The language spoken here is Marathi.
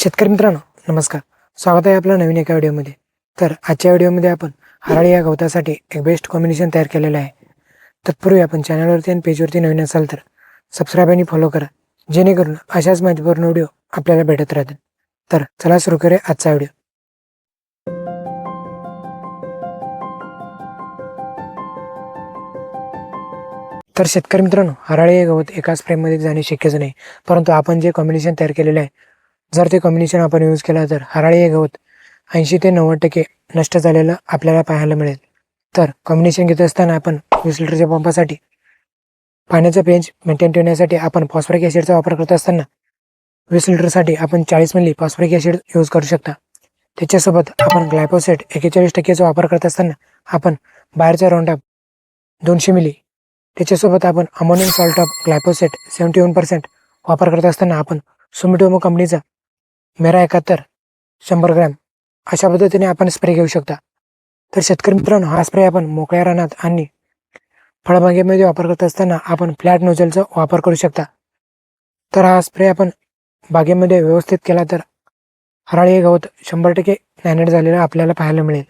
शेतकरी मित्रांनो नमस्कार. स्वागत आहे आपलं नवीन एका व्हिडिओमध्ये. तर आजच्या व्हिडिओमध्ये आपण हराळी या गवतासाठी एक बेस्ट कॉम्बिनेशन तयार केलेलं आहे. तत्पूर्वी आपण चॅनलवरती आणि पेजवरती नवीन असाल तर सबस्क्राईब आणि फॉलो करा, जेणेकरून अशाच माहितीपूर्ण व्हिडिओ आपल्याला भेटत राहतील. तर चला सुरू करूया आजचा व्हिडिओ. तर शेतकरी मित्रांनो, हराळी हे गवत एकाच फ्रेममध्ये जाणे शक्यच नाही, परंतु आपण जे कॉम्बिनेशन तयार केलेलं आहे, जर ते कॉम्बिनेशन आपण यूज केला तर हराळी हे गवत 80 ते 90% नष्ट झालेलं आपल्याला पाहायला मिळेल. तर कॉम्बिनेशन घेत असताना आपण 20 लिटरच्या पंपासाठी पाण्याचा पेंच मेंटेन ठेवण्यासाठी आपण फॉस्फरिक ॲसिडचा वापर करत असताना 20 लिटरसाठी आपण 40 मिली फॉस्फरिक ॲसिड यूज करू शकता. त्याच्यासोबत आपण ग्लायफोसेट 41% वापर करत असताना आपण बाहेरचा राऊंडअप 200 मिली, त्याच्यासोबत आपण अमोनियम सॉल्ट ऑफ ग्लायफोसेट 71% वापर करत असताना आपण सुमिटोमो कंपनीचा मेरा 71 100 ग्रॅम अशा पद्धतीने आपण स्प्रे घेऊ शकता. तर शेतकरी मित्रांनो, हा स्प्रे आपण मोकळ्या रानात आणि फळबागेमध्ये वापर करत असताना आपण फ्लॅट नोझलचा वापर करू शकता. तर हा स्प्रे आपण बागेमध्ये व्यवस्थित केला तर हराळी हे गवत 100% मॅनेट झालेलं आपल्याला पाहायला मिळेल.